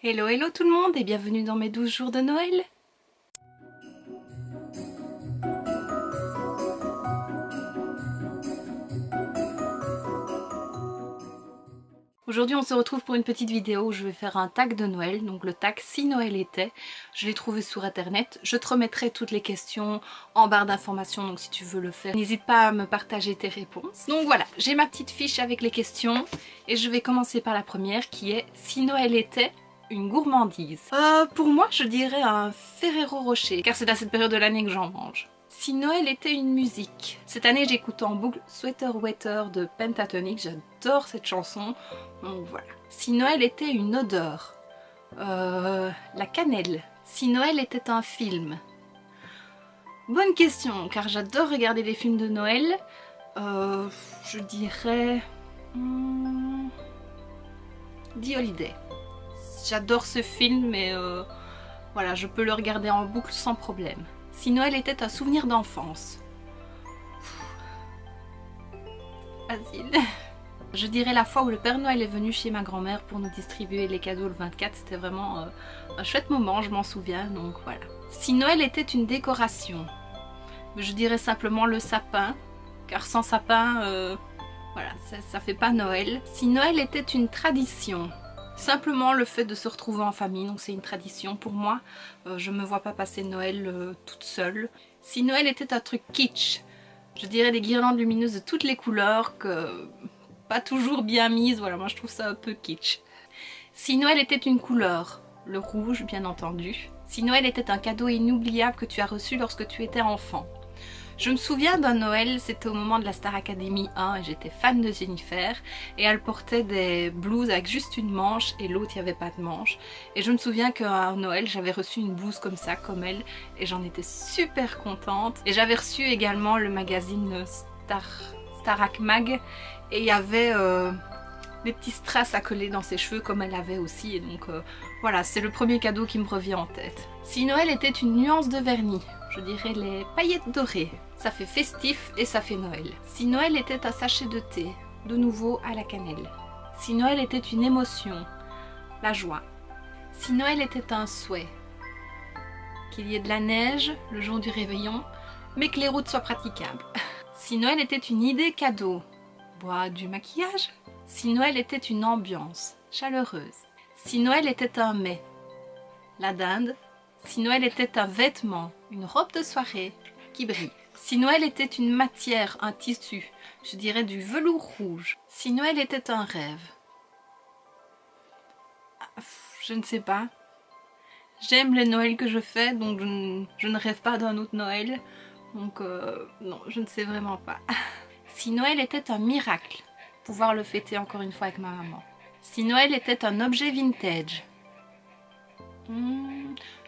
Hello hello tout le monde et bienvenue dans mes 12 jours de Noël. Aujourd'hui on se retrouve pour une petite vidéo où je vais faire un tag de Noël, donc le tag Si Noël était. Je l'ai trouvé sur internet, je te remettrai toutes les questions en barre d'informations, donc si tu veux le faire, n'hésite pas à me partager tes réponses. Donc voilà, j'ai ma petite fiche avec les questions et je vais commencer par la première qui est Si Noël était une gourmandise. Pour moi je dirais un Ferrero Rocher, car c'est à cette période de l'année que j'en mange. Si Noël était une musique. Cette année j'écoute en boucle Sweater Weather de Pentatonix, j'adore cette chanson, donc voilà. Si Noël était une odeur. La cannelle. Si Noël était un film. Bonne question, car j'adore regarder les films de Noël. Je dirais... The Holiday. J'adore ce film et voilà, je peux le regarder en boucle sans problème. Si Noël était un souvenir d'enfance. Facile. Je dirais la fois où le Père Noël est venu chez ma grand-mère pour nous distribuer les cadeaux le 24. C'était vraiment un chouette moment, je m'en souviens, donc voilà. Si Noël était une décoration. Je dirais simplement le sapin, car sans sapin, voilà, ça fait pas Noël. Si Noël était une tradition. Simplement le fait de se retrouver en famille, donc c'est une tradition pour moi. Je me vois pas passer Noël toute seule. Si Noël était un truc kitsch, je dirais des guirlandes lumineuses de toutes les couleurs, que pas toujours bien mises, voilà, moi je trouve ça un peu kitsch. Si Noël était une couleur, le rouge bien entendu. Si Noël était un cadeau inoubliable que tu as reçu lorsque tu étais enfant. Je me souviens d'un Noël, c'était au moment de la Star Academy 1 et j'étais fan de Jennifer et elle portait des blouses avec juste une manche et l'autre il n'y avait pas de manche. Et je me souviens qu'à Noël j'avais reçu une blouse comme ça, comme elle, et j'en étais super contente. Et j'avais reçu également le magazine Starac Mag et il y avait des petits strass à coller dans ses cheveux comme elle avait aussi, et donc voilà, c'est le premier cadeau qui me revient en tête. Si Noël était une nuance de vernis, je dirais les paillettes dorées. Ça fait festif et ça fait Noël. Si Noël était un sachet de thé, de nouveau à la cannelle. Si Noël était une émotion, la joie. Si Noël était un souhait, qu'il y ait de la neige le jour du réveillon, mais que les routes soient praticables. Si Noël était une idée cadeau, bois du maquillage. Si Noël était une ambiance chaleureuse. Si Noël était un mets, la dinde. Si Noël était un vêtement, une robe de soirée qui brille. Si Noël était une matière, un tissu, je dirais du velours rouge. Si Noël était un rêve. Je ne sais pas. J'aime les Noëls que je fais, donc je ne rêve pas d'un autre Noël. Donc non, je ne sais vraiment pas. Si Noël était un miracle, pouvoir le fêter encore une fois avec ma maman. Si Noël était un objet vintage.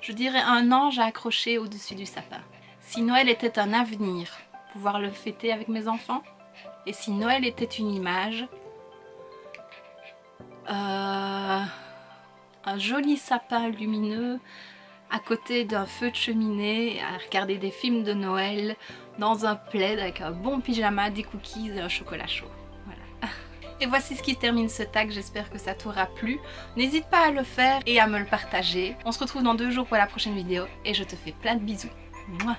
Je dirais un ange à accrocher au-dessus du sapin. Si Noël était un avenir, pouvoir le fêter avec mes enfants. Et si Noël était une image, un joli sapin lumineux à côté d'un feu de cheminée, à regarder des films de Noël, dans un plaid avec un bon pyjama, des cookies et un chocolat chaud. Voilà. Et voici ce qui termine ce tag, j'espère que ça t'aura plu. N'hésite pas à le faire et à me le partager. On se retrouve dans 2 jours pour la prochaine vidéo et je te fais plein de bisous. Mouah.